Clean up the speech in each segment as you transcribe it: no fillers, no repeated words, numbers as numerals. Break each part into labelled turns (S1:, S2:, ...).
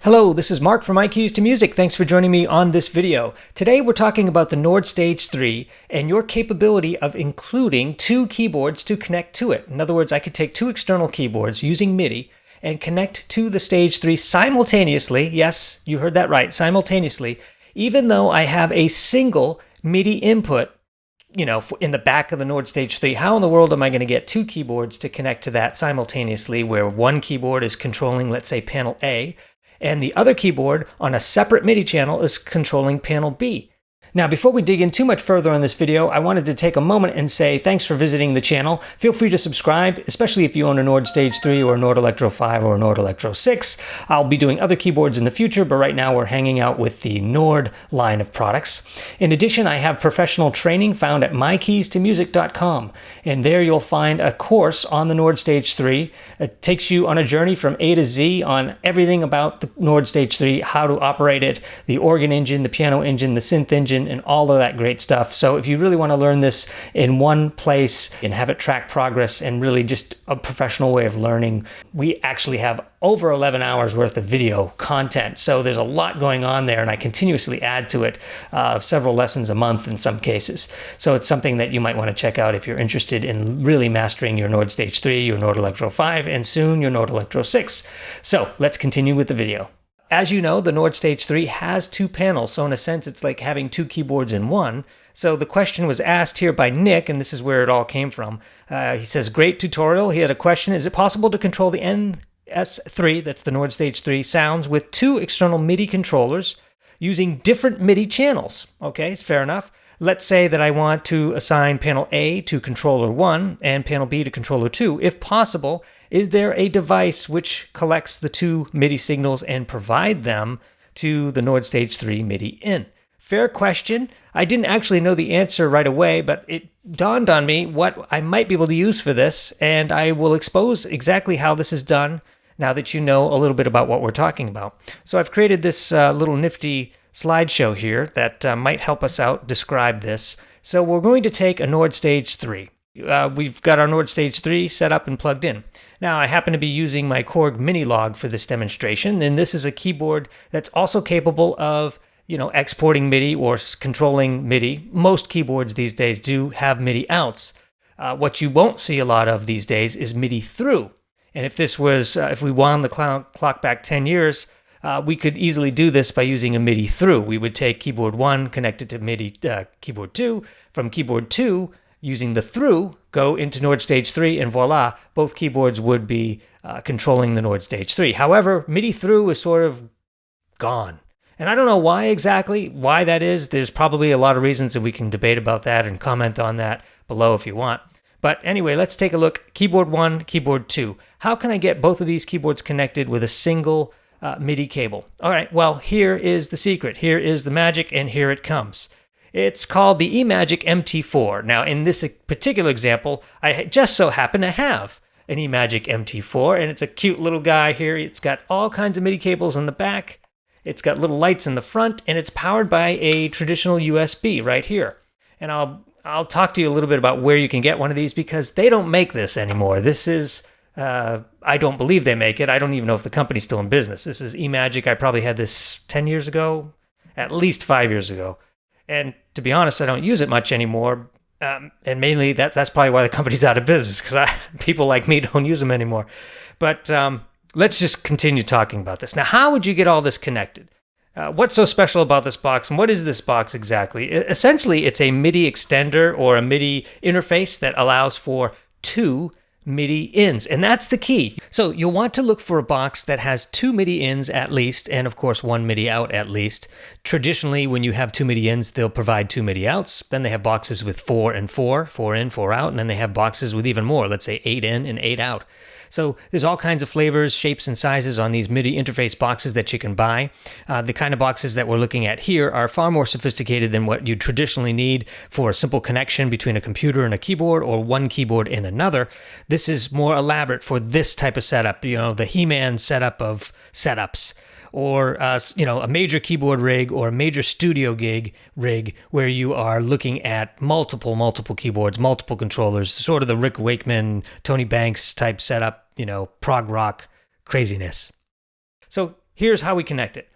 S1: Hello, this is Mark from My Keys to Music. Thanks for joining me on this video. Today we're talking about the Nord Stage 3 and your capability of including two keyboards to connect to it. In other words, I could take two external keyboards using MIDI and connect to the Stage 3 simultaneously. Yes, you heard that right, simultaneously, even though I have a single MIDI input, in the back of the Nord Stage 3. How in the world am I going to get two keyboards to connect to that simultaneously, where one keyboard is controlling, let's say, panel A, and the other keyboard on a separate MIDI channel is controlling panel B? Now, before we dig in too much further on this video, I wanted to take a moment and say thanks for visiting the channel. Feel free to subscribe, especially if you own a Nord Stage 3 or a Nord Electro 5 or a Nord Electro 6. I'll be doing other keyboards in the future, but right now we're hanging out with the Nord line of products. In addition, I have professional training found at mykeystomusic.com, and there you'll find a course on the Nord Stage 3. It takes you on a journey from A to Z on everything about the Nord Stage 3, how to operate it, the organ engine, the piano engine, the synth engine, and all of that great stuff. So if you really want to learn this in one place and have it track progress and really just a professional way of learning, we actually have over 11 hours worth of video content. So there's a lot going on there, and I continuously add to it, several lessons a month in some cases. So it's something that you might want to check out if you're interested in really mastering your Nord Stage 3, your Nord Electro 5, and soon your Nord Electro 6. So let's continue with the video. As you know, the Nord Stage 3 has two panels, so in a sense it's like having two keyboards in one. So the question was asked here by Nick, and this is where it all came from. He says, great tutorial. He had a question: is it possible to control the NS3, that's the Nord Stage 3, sounds with two external MIDI controllers using different MIDI channels? Okay, it's fair enough. Let's say that I want to assign panel A to controller 1 and panel B to controller 2. If possible, is there a device which collects the two MIDI signals and provide them to the Nord Stage 3 MIDI in? Fair question. I didn't actually know the answer right away, but it dawned on me what I might be able to use for this, and I will expose exactly how this is done now that you know a little bit about what we're talking about. So I've created this little nifty slideshow here that might help us out describe this. So we're going to take a Nord Stage 3. We've got our Nord Stage 3 set up and plugged in. Now, I happen to be using my Korg minilog for this demonstration, and this is a keyboard that's also capable of, exporting MIDI or controlling MIDI. Most keyboards these days do have MIDI outs. What you won't see a lot of these days is MIDI through. And if this was, if we wound the clock back 10 years, we could easily do this by using a MIDI through. We would take keyboard 1, connect it to MIDI keyboard 2. From keyboard 2, using the through, go into Nord Stage 3, and voila, both keyboards would be controlling the Nord Stage 3. However, MIDI through is sort of gone. And I don't know why that is. There's probably a lot of reasons, and we can debate about that and comment on that below if you want. But anyway, let's take a look. Keyboard 1, keyboard 2. How can I get both of these keyboards connected with a single MIDI cable? All right, well, here is the secret. Here is the magic, and here it comes. It's called the eMagic MT4. Now, in this particular example, I just so happen to have an eMagic MT4, and it's a cute little guy here. It's got all kinds of MIDI cables in the back. It's got little lights in the front, and it's powered by a traditional USB right here. And I'll talk to you a little bit about where you can get one of these, because they don't make this anymore. This is, I don't believe they make it. I don't even know if the company's still in business. This is eMagic. I probably had this 10 years ago, at least 5 years ago. And to be honest, I don't use it much anymore. And mainly that's probably why the company's out of business, because people like me don't use them anymore. But let's just continue talking about this. Now, how would you get all this connected? What's so special about this box, and what is this box exactly? Essentially, it's a MIDI extender or a MIDI interface that allows for two MIDI ins, and that's the key. So you'll want to look for a box that has two MIDI ins at least, and of course one MIDI out at least. Traditionally, when you have two MIDI ins, they'll provide two MIDI outs. Then they have boxes with 4 and 4, 4 in, 4 out, and then they have boxes with even more, let's say 8 in and 8 out. So there's all kinds of flavors, shapes, and sizes on these MIDI interface boxes that you can buy. The kind of boxes that we're looking at here are far more sophisticated than what you traditionally need for a simple connection between a computer and a keyboard, or one keyboard and another. This is more elaborate for this type of setup, the He-Man setup of setups. Or a major keyboard rig or a major studio gig rig where you are looking at multiple keyboards, multiple controllers, sort of the Rick Wakeman, Tony Banks type setup, prog rock craziness. So here's how we connect it.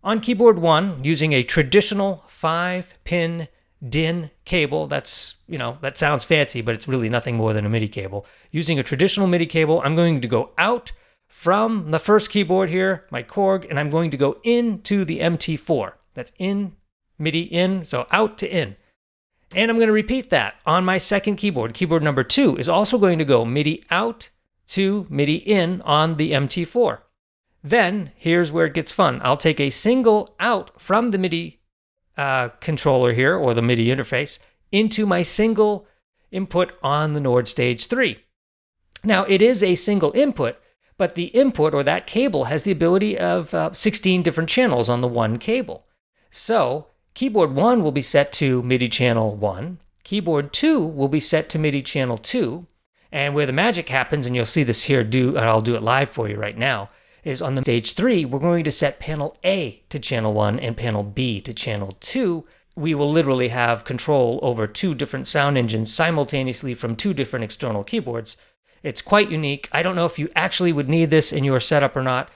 S1: On keyboard 1, using a traditional 5-pin DIN cable, that sounds fancy, but it's really nothing more than a MIDI cable. Using a traditional MIDI cable, I'm going to go out from the first keyboard here, my Korg, and I'm going to go into the MT4. That's in, MIDI in, so out to in. And I'm going to repeat that on my second keyboard. Keyboard number 2 is also going to go MIDI out to MIDI in on the MT4. Then, here's where it gets fun. I'll take a single out from the MIDI controller here, or the MIDI interface, into my single input on the Nord Stage 3. Now, it is a single input, but the input, or that cable, has the ability of 16 different channels on the one cable. So, keyboard 1 will be set to MIDI channel 1, keyboard 2 will be set to MIDI channel 2, and where the magic happens, and you'll see this here, and I'll do it live for you right now, is on the stage 3, we're going to set panel A to channel 1 and panel B to channel 2. We will literally have control over 2 different sound engines simultaneously from 2 different external keyboards. It's quite unique. I don't know if you actually would need this in your setup or not.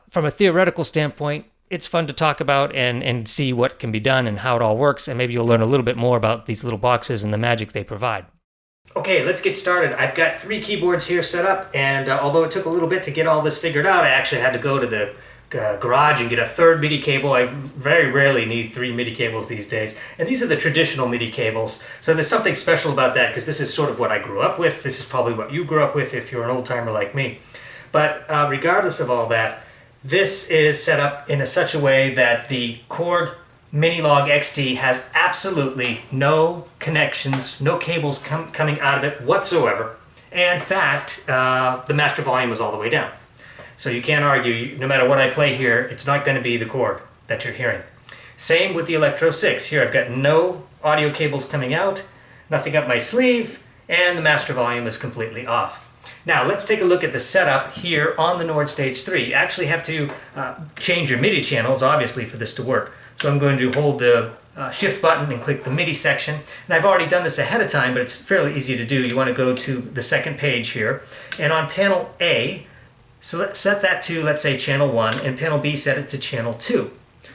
S1: From a theoretical standpoint, it's fun to talk about and see what can be done and how it all works, and maybe you'll learn a little bit more about these little boxes and the magic they provide. Okay, let's get started. I've got 3 keyboards here set up, and although it took a little bit to get all this figured out, I actually had to go to the garage and get a 3rd MIDI cable. I very rarely need 3 MIDI cables these days, and these are the traditional MIDI cables, so there's something special about that because this is sort of what I grew up with. This is probably what you grew up with if you're an old-timer like me. But regardless of all that, this is set up in such a way that the Korg minilog XT has absolutely no connections, no cables coming out of it whatsoever. And in fact, the master volume is all the way down. So you can't argue, no matter what I play here, it's not going to be the Korg that you're hearing. Same with the Electro 6. Here I've got no audio cables coming out, nothing up my sleeve, and the master volume is completely off. Now let's take a look at the setup here on the Nord Stage 3. You actually have to change your MIDI channels, obviously, for this to work. So I'm going to hold the Shift button and click the MIDI section. And I've already done this ahead of time, but it's fairly easy to do. You want to go to the second page here. And on panel A, so set that to, let's say, channel 1, and panel B, set it to channel 2.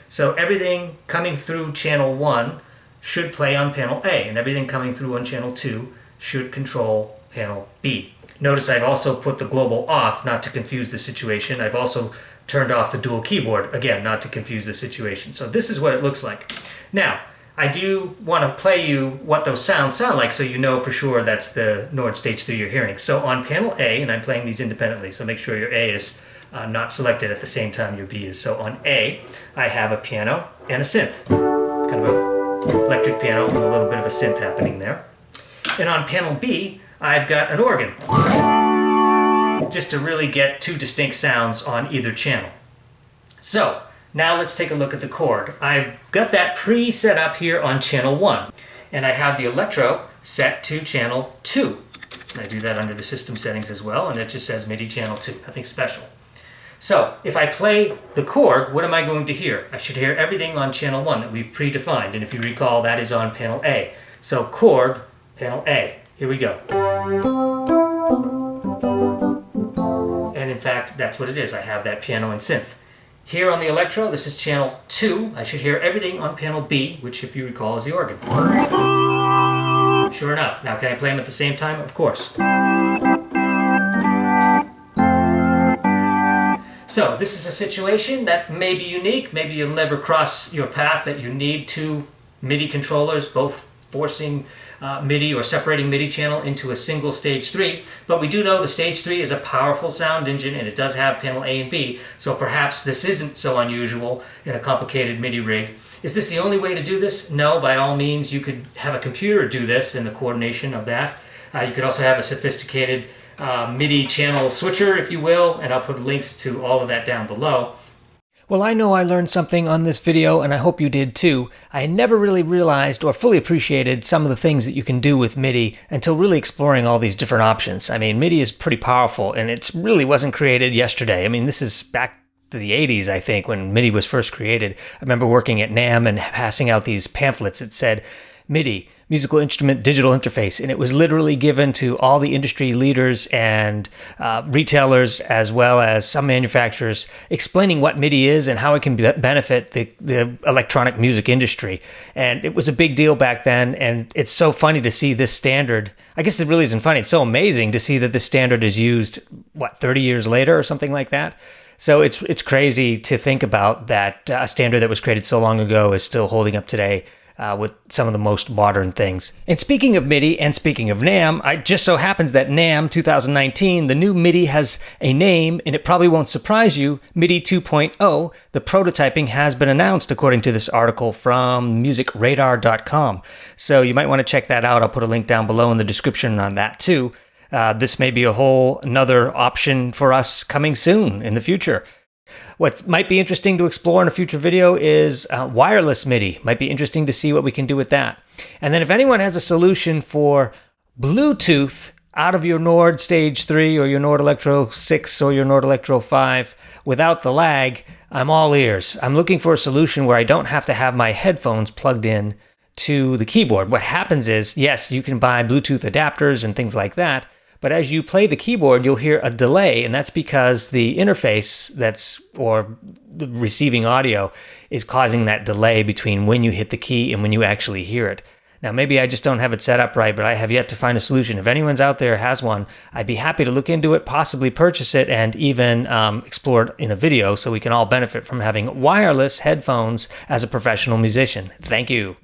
S1: So everything coming through channel 1 should play on panel A, and everything coming through on channel 2 should control panel B. Notice I've also put the global off, not to confuse the situation. I've also turned off the dual keyboard, again, not to confuse the situation. So this is what it looks like. Now, I do want to play you what those sounds sound like so you know for sure that's the Nord Stage 3 you're hearing. So on panel A, and I'm playing these independently, so make sure your A is not selected at the same time your B is. So on A, I have a piano and a synth. Kind of an electric piano with a little bit of a synth happening there. And on panel B, I've got an organ, just to really get 2 distinct sounds on either channel. So, now let's take a look at the Korg. I've got that pre-set up here on channel 1, and I have the Electro set to channel 2. And I do that under the system settings as well, and it just says MIDI channel 2, nothing special. So, if I play the Korg, what am I going to hear? I should hear everything on channel 1 that we've predefined, and if you recall, that is on panel A. So, Korg, panel A. Here we go. And in fact, that's what it is. I have that piano and synth. Here on the Electro, this is channel 2. I should hear everything on panel B, which, if you recall, is the organ. Sure enough. Now, can I play them at the same time? Of course. So, this is a situation that may be unique. Maybe you'll never cross your path that you need 2 MIDI controllers, both forcing MIDI or separating MIDI channel into a single stage 3, but we do know the stage 3 is a powerful sound engine and it does have panel A and B, so perhaps this isn't so unusual in a complicated MIDI rig. Is this the only way to do this? No, by all means you could have a computer do this in the coordination of that. You could also have a sophisticated MIDI channel switcher, if you will, and I'll put links to all of that down below. Well, I know I learned something on this video, and I hope you did too. I never really realized or fully appreciated some of the things that you can do with MIDI until really exploring all these different options. I mean, MIDI is pretty powerful, and it really wasn't created yesterday. I mean, this is back to the 80s, I think, when MIDI was first created. I remember working at NAMM and passing out these pamphlets that said, MIDI, musical instrument digital interface, and it was literally given to all the industry leaders and retailers, as well as some manufacturers, explaining what MIDI is and how it can benefit the electronic music industry. And it was a big deal back then, and it's so funny to see this standard. I guess it really isn't funny. It's so amazing to see that this standard is used, 30 years later or something like that. So it's crazy to think about that a standard that was created so long ago is still holding up today with some of the most modern things. And speaking of MIDI and speaking of NAMM, it just so happens that NAMM 2019, the new MIDI has a name, and it probably won't surprise you, MIDI 2.0. The prototyping has been announced according to this article from musicradar.com. So you might want to check that out. I'll put a link down below in the description on that too. This may be a whole another option for us coming soon in the future. What might be interesting to explore in a future video is wireless MIDI. Might be interesting to see what we can do with that. And then if anyone has a solution for Bluetooth out of your Nord Stage 3 or your Nord Electro 6 or your Nord Electro 5 without the lag, I'm all ears. I'm looking for a solution where I don't have to have my headphones plugged in to the keyboard. What happens is, yes, you can buy Bluetooth adapters and things like that, but as you play the keyboard, you'll hear a delay, and that's because the interface or the receiving audio is causing that delay between when you hit the key and when you actually hear it. Now, maybe I just don't have it set up right, but I have yet to find a solution. If anyone's out there has one, I'd be happy to look into it, possibly purchase it, and even explore it in a video so we can all benefit from having wireless headphones as a professional musician. Thank you.